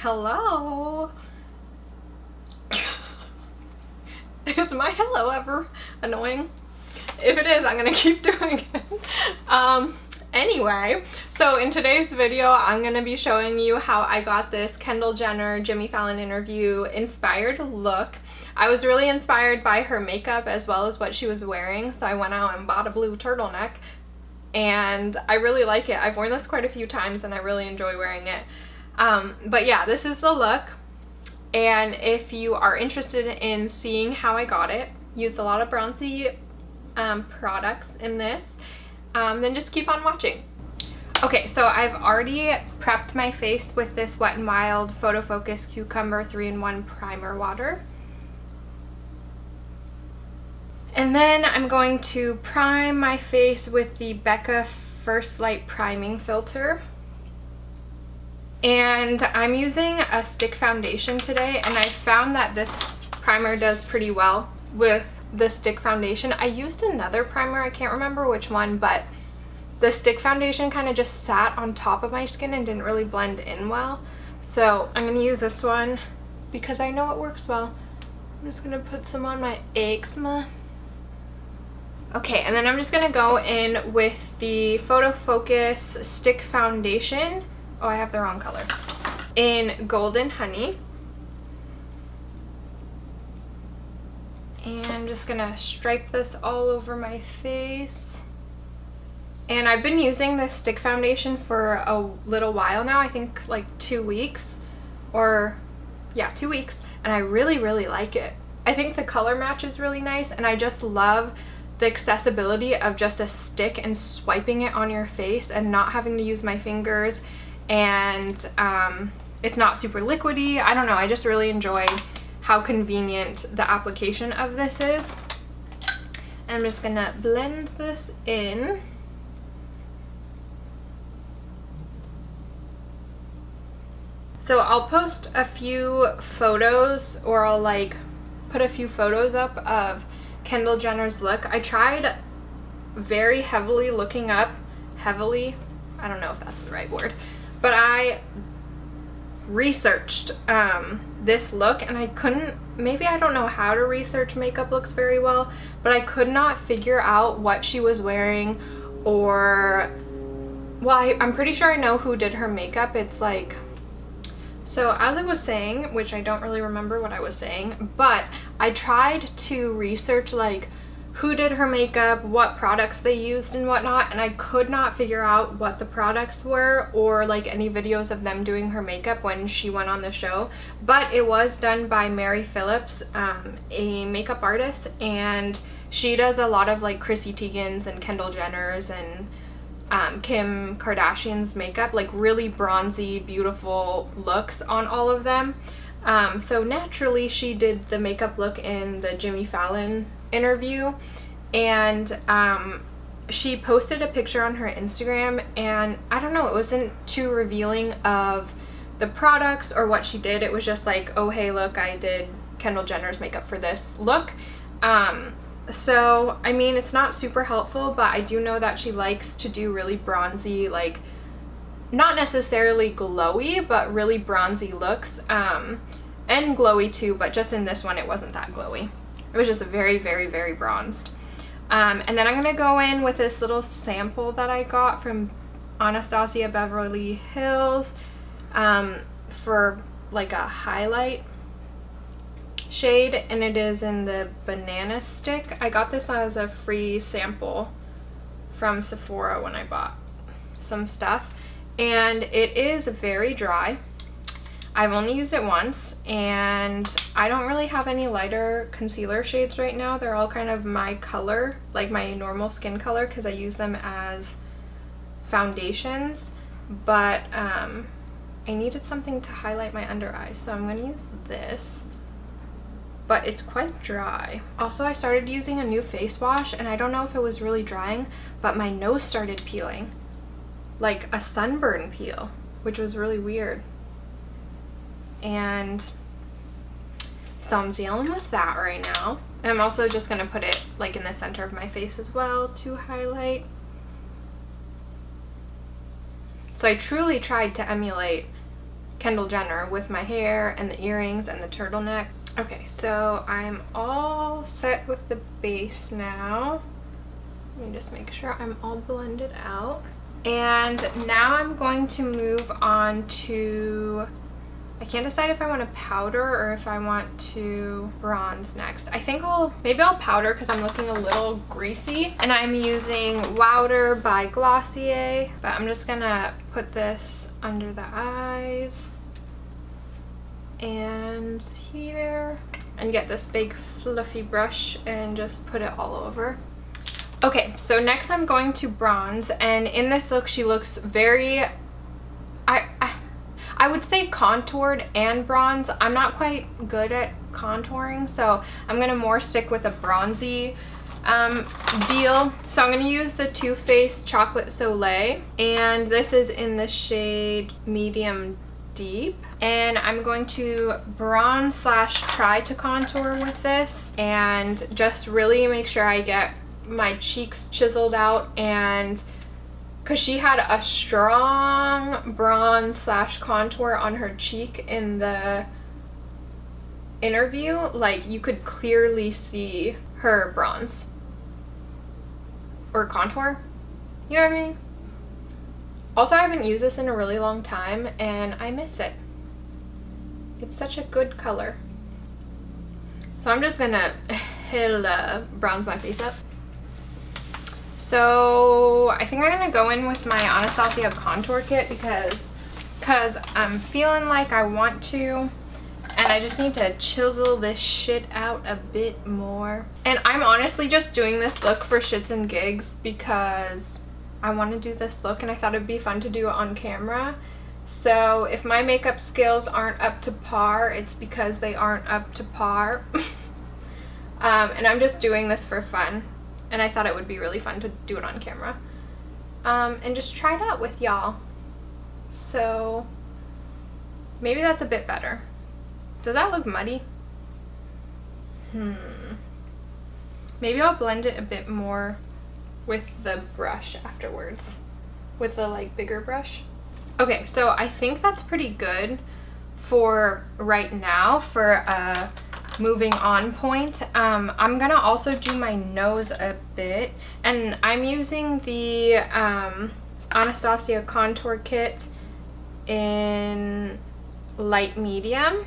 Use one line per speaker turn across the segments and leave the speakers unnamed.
Hello. Is my hello ever annoying? If it is, I'm gonna keep doing it. Anyway, so in today's video, I'm gonna be showing you how I got this Kendall Jenner Jimmy Fallon interview inspired look. I was really inspired by her makeup as well as what she was wearing, so I went out and bought a blue turtleneck, and I really like it. I've worn this quite a few times and I really enjoy wearing it. But yeah, this is the look, and if you are interested in seeing how I got it, used a lot of bronzy products in this, then just keep on watching. Okay, so I've already prepped my face with this Wet n Wild Photo Focus Cucumber 3-in-1 Primer Water. And then I'm going to prime my face with the Becca First Light Priming Filter. And I'm using a stick foundation today, and I found that this primer does pretty well with the stick foundation. I used another primer, I can't remember which one, but the stick foundation kind of just sat on top of my skin and didn't really blend in well. So I'm going to use this one because I know it works well. I'm just going to put some on my eczema. Okay, and then I'm just going to go in with the Photo Focus Stick Foundation. Oh, I have the wrong color. In Golden Honey. And I'm just going to stripe this all over my face. And I've been using this stick foundation for a little while now, I think like 2 weeks. Or, yeah, 2 weeks. And I really, really like it. I think the color match is really nice, and I just love the accessibility of just a stick and swiping it on your face and not having to use my fingers. And it's not super liquidy. I don't know, I just really enjoy how convenient the application of this is. And I'm just gonna blend this in. So I'll post a few photos, or I'll like put a few photos up of Kendall Jenner's look. I tried very heavily looking up, I don't know if that's the right word, but I researched this look, and I couldn't, maybe I don't know how to research makeup looks very well, but I could not figure out what she was wearing, or, well, I'm pretty sure I know who did her makeup. It's like, so as I was saying, which I don't really remember what I was saying, but I tried to research like who did her makeup, what products they used and whatnot, and I could not figure out what the products were or like any videos of them doing her makeup when she went on the show. But it was done by Mary Phillips, a makeup artist, and she does a lot of like Chrissy Teigen's and Kendall Jenner's and Kim Kardashian's makeup, like really bronzy, beautiful looks on all of them. So naturally she did the makeup look in the Jimmy Fallon interview, and she posted a picture on her Instagram, and I don't know, it wasn't too revealing of the products or what she did. It was just like, oh hey, look, I did Kendall Jenner's makeup for this look. So I mean, it's not super helpful, but I do know that she likes to do really bronzy, like not necessarily glowy, but really bronzy looks, and glowy too, but just in this one it wasn't that glowy. It was just very, very, very bronzed. And then I'm going to go in with this little sample that I got from Anastasia Beverly Hills for like a highlight shade, and it is in the Banana Stick. I got this as a free sample from Sephora when I bought some stuff, and it is very dry. I've only used it once, and I don't really have any lighter concealer shades right now. They're all kind of my color, like my normal skin color, because I use them as foundations, but I needed something to highlight my under eyes, so I'm going to use this, but it's quite dry. Also, I started using a new face wash, and I don't know if it was really drying, but my nose started peeling, like a sunburn peel, which was really weird. And so I'm dealing with that right now. And I'm also just going to put it like in the center of my face as well to highlight. So I truly tried to emulate Kendall Jenner with my hair and the earrings and the turtleneck. Okay, so I'm all set with the base now. Let me just make sure I'm all blended out. And now I'm going to move on to, I can't decide if I want to powder or if I want to bronze next. I think maybe I'll powder because I'm looking a little greasy. And I'm using Wowder by Glossier, but I'm just gonna put this under the eyes and here, and get this big fluffy brush and just put it all over. Okay, so next I'm going to bronze, and in this look she looks very, I would say contoured and bronze. I'm not quite good at contouring, so I'm gonna more stick with a bronzy deal. So I'm gonna use the Too Faced Chocolate Soleil, and this is in the shade Medium Deep, and I'm going to bronze slash try to contour with this and just really make sure I get my cheeks chiseled out. And because she had a strong bronze slash contour on her cheek in the interview, like you could clearly see her bronze or contour, you know what I mean? Also, I haven't used this in a really long time and I miss it. It's such a good color. So I'm just gonna bronze my face up. So I think I'm gonna go in with my Anastasia contour kit because I'm feeling like I want to, and I just need to chisel this shit out a bit more. And I'm honestly just doing this look for shits and gigs because I want to do this look and I thought it'd be fun to do it on camera. So if my makeup skills aren't up to par, it's because they aren't up to par. And I'm just doing this for fun, and I thought it would be really fun to do it on camera and just try it out with y'all. So maybe that's a bit better. Does that look muddy? Maybe I'll blend it a bit more with the brush afterwards, with the like bigger brush. Okay, so I think that's pretty good for right now for a moving on point. I'm gonna also do my nose a bit, and I'm using the Anastasia contour kit in light medium.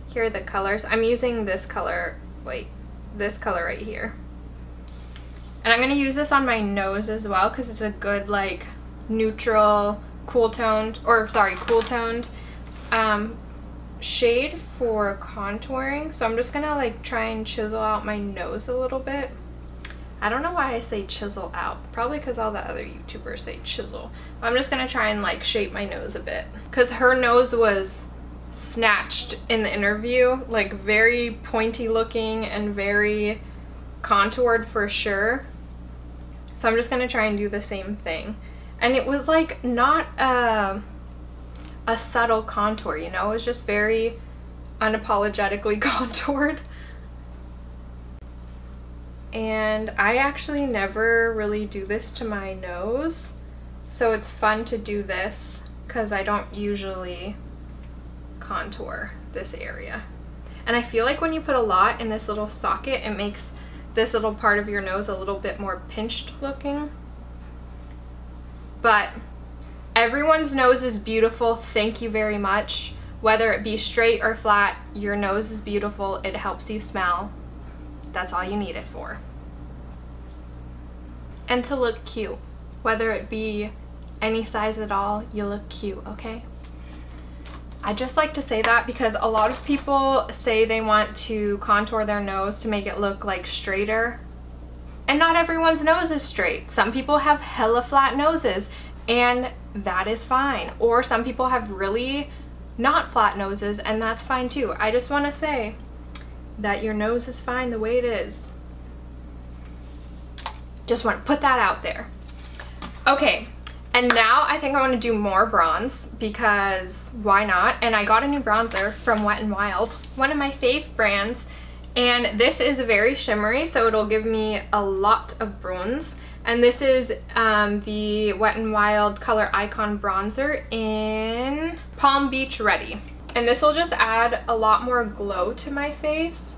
Here are the colors. I'm using this color, this color right here. And I'm going to use this on my nose as well because it's a good like neutral, cool toned shade for contouring. So I'm just going to like try and chisel out my nose a little bit. I don't know why I say chisel out. Probably because all the other YouTubers say chisel. I'm just going to try and like shape my nose a bit because her nose was snatched in the interview, like very pointy looking and very contoured for sure. So I'm just gonna try and do the same thing. And it was like not a subtle contour, you know, it was just very unapologetically contoured. And I actually never really do this to my nose, so it's fun to do this because I don't usually contour this area. And I feel like when you put a lot in this little socket, it makes this little part of your nose a little bit more pinched looking. But everyone's nose is beautiful, thank you very much. Whether it be straight or flat, your nose is beautiful. It helps you smell. That's all you need it for. And to look cute. Whether it be any size at all, you look cute, okay? I just like to say that because a lot of people say they want to contour their nose to make it look like straighter. And not everyone's nose is straight. Some people have hella flat noses and that is fine. Or some people have really not flat noses and that's fine too. I just want to say that your nose is fine the way it is. Just want to put that out there. Okay. And now I think I want to do more bronze because why not? And I got a new bronzer from Wet n Wild, one of my fave brands. And this is very shimmery, so it'll give me a lot of bronze. And this is the Wet n Wild Color Icon Bronzer in Palm Beach Ready. And this will just add a lot more glow to my face.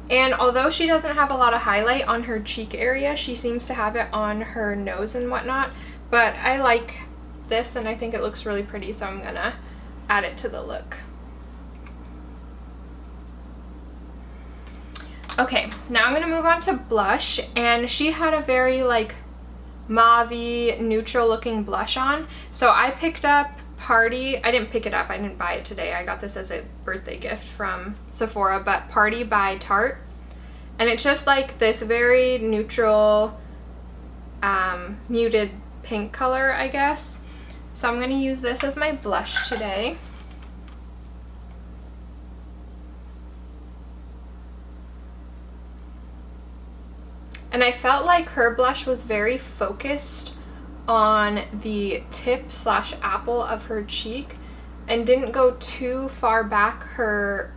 And although she doesn't have a lot of highlight on her cheek area, she seems to have it on her nose and whatnot. But I like this and I think it looks really pretty, so I'm gonna add it to the look. Okay, now I'm gonna move on to blush, and she had a very like mauve-y, neutral looking blush on. So I picked up Paarty. I didn't pick it up, I didn't buy it today. I got this as a birthday gift from Sephora, but Paarty by Tarte. And it's just like this very neutral, muted pink color, I guess. So I'm going to use this as my blush today. And I felt like her blush was very focused on the tip slash apple of her cheek and didn't go too far back her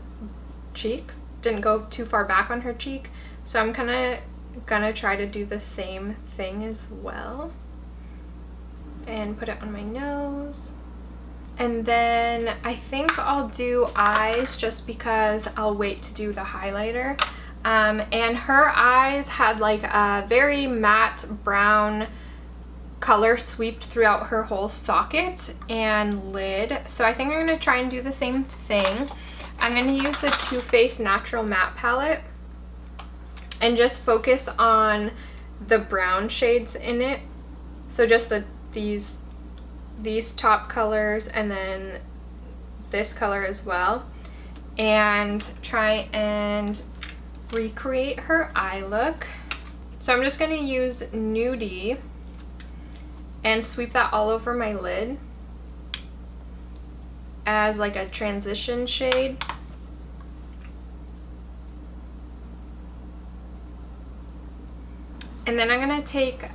cheek. Didn't go too far back on her cheek. So I'm kind of gonna try to do the same thing as well. And put it on my nose. And then I think I'll do eyes just because I'll wait to do the highlighter. And her eyes had like a very matte brown color swept throughout her whole socket and lid. So I think I'm going to try and do the same thing. I'm going to use the Too Faced Natural Matte Palette and just focus on the brown shades in it. So just these top colors and then this color as well. And try and recreate her eye look. So I'm just going to use Nudie and sweep that all over my lid as like a transition shade. And then I'm going to take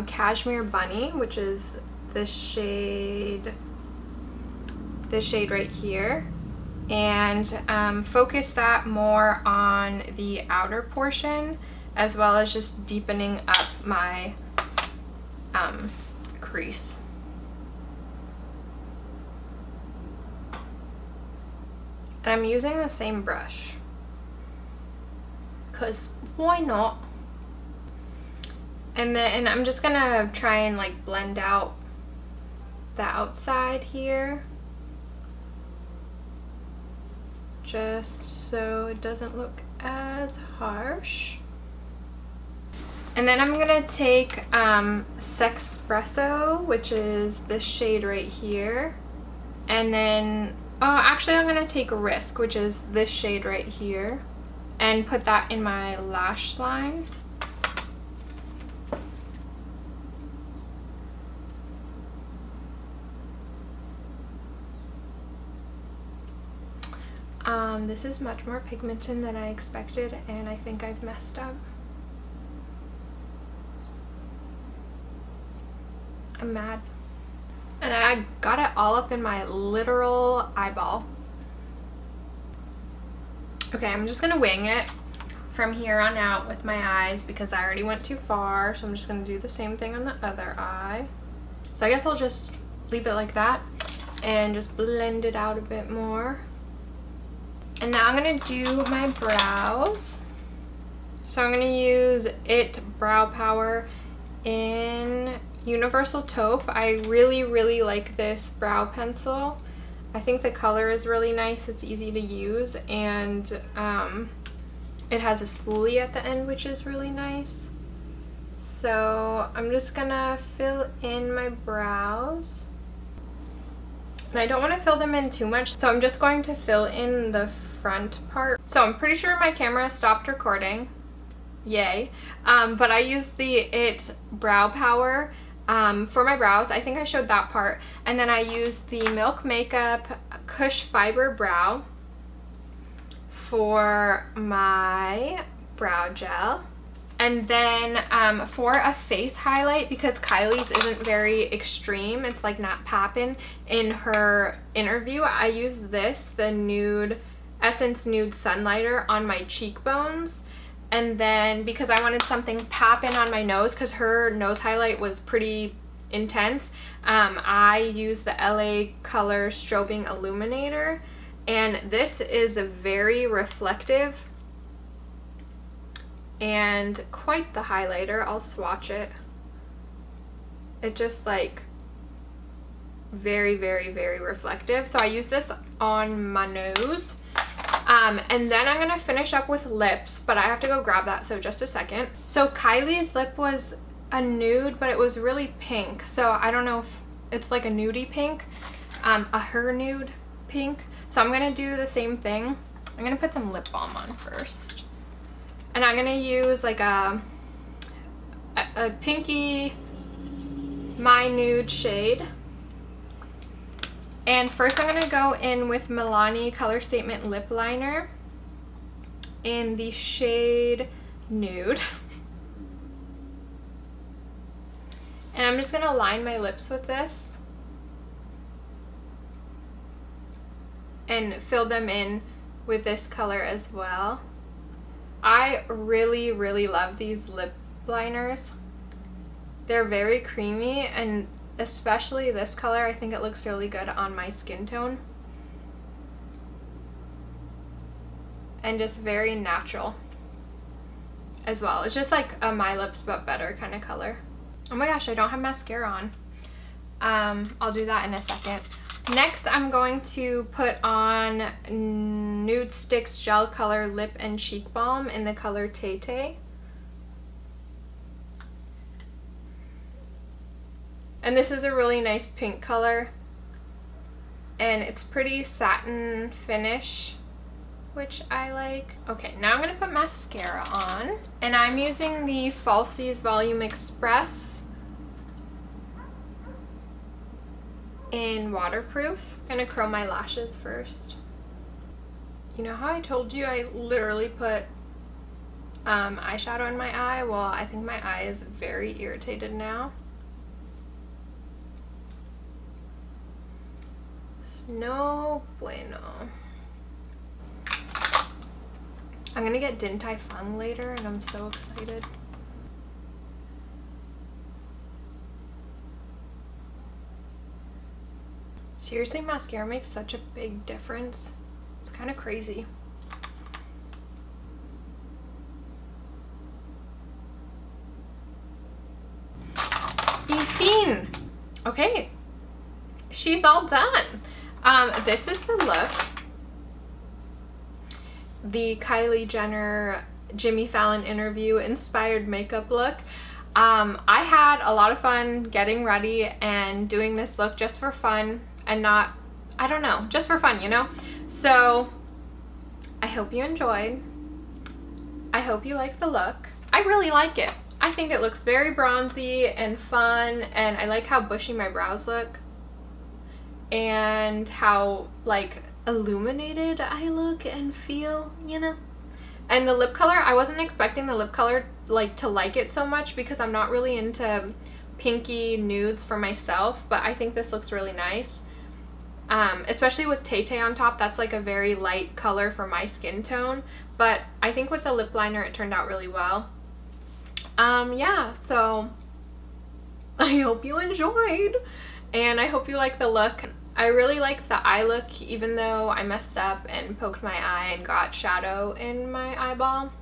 Cashmere Bunny, which is this shade right here, and focus that more on the outer portion as well as just deepening up my crease. And I'm using the same brush because why not? And then I'm just gonna try and like blend out the outside here just so it doesn't look as harsh. And then I'm gonna take Xoxoxo, which is this shade right here, and then actually I'm gonna take Risk, which is this shade right here, and put that in my lash line. This is much more pigmented than I expected, and I think I've messed up. I'm mad. And I got it all up in my literal eyeball. Okay, I'm just gonna wing it from here on out with my eyes because I already went too far, so I'm just gonna do the same thing on the other eye. So I guess I'll just leave it like that and just blend it out a bit more. And now I'm gonna do my brows. So I'm gonna use It Brow Power in Universal Taupe. I really like this brow pencil. I think the color is really nice. It's easy to use, and it has a spoolie at the end, which is really nice. So I'm just gonna fill in my brows. And I don't want to fill them in too much, so I'm just going to fill in the front part. So I'm pretty sure my camera stopped recording. Yay. But I used the It Brow Power for my brows. I think I showed that part. And then I used the Milk Makeup Cush Fiber Brow for my brow gel. And then for a face highlight, because Kylie's isn't very extreme, it's like not poppin' in her interview, I used this, the Essence Nude Sunlighter, on my cheekbones. And then because I wanted something poppin' on my nose, because her nose highlight was pretty intense. I use the LA Color Strobing Illuminator, and this is a very reflective and quite the highlighter. I'll swatch it. It just like very, very, very reflective. So I use this on my nose. And then I'm gonna finish up with lips, but I have to go grab that, so just a second. So Kylie's lip was a nude, but it was really pink. So I don't know if it's like a nudie pink, a her nude pink. So I'm gonna do the same thing. I'm gonna put some lip balm on first. And I'm gonna use like a pinky My Nude shade. And first I'm going to go in with Milani Color Statement Lip Liner in the shade Nude. And I'm just going to line my lips with this and fill them in with this color as well. I really, really love these lip liners. They're very creamy, and especially this color, I think it looks really good on my skin tone. And just very natural as well. It's just like a My Lips but better kind of color. Oh my gosh, I don't have mascara on. I'll do that in a second. Next, I'm going to put on Nude Sticks Gel Color Lip and Cheek Balm in the color Tay Tay. And this is a really nice pink color, and it's pretty satin finish, which I like. Okay, now I'm gonna put mascara on, and I'm using the Falsies Volume Express in waterproof. I'm gonna curl my lashes first. You know how I told you I literally put eyeshadow in my eye? Well, I think my eye is very irritated now. No bueno. I'm gonna get Din Tai Fung later, and I'm so excited. Seriously, mascara makes such a big difference. It's kind of crazy. Ifine! Okay, she's all done. This is the look. The Kylie Jenner Jimmy Fallon interview inspired makeup look. I had a lot of fun getting ready and doing this look just for fun, and not, I don't know, just for fun, you know? So I hope you enjoyed. I hope you like the look. I really like it. I think it looks very bronzy and fun, and I like how bushy my brows look and how like illuminated I look and feel, you know? And the lip color, I wasn't expecting the lip color to like it so much, because I'm not really into pinky nudes for myself, but I think this looks really nice. Especially with Tay Tay on top. That's like a very light color for my skin tone, but I think with the lip liner it turned out really well. Yeah, so I hope you enjoyed, and I hope you like the look. I really like the eye look, even though I messed up and poked my eye and got shadow in my eyeball.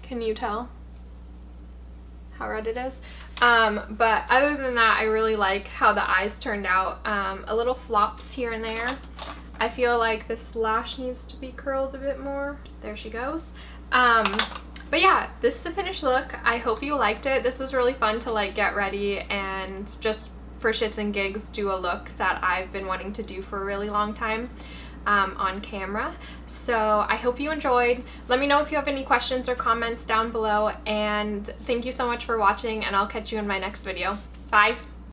Can you tell how red it is? But other than that, I really like how the eyes turned out. A little flops here and there. I feel like this lash needs to be curled a bit more. There she goes. But yeah, this is the finished look. I hope you liked it. This was really fun to like get ready and just for shits and gigs do a look that I've been wanting to do for a really long time on camera. So I hope you enjoyed. Let me know if you have any questions or comments down below, and thank you so much for watching, and I'll catch you in my next video. Bye!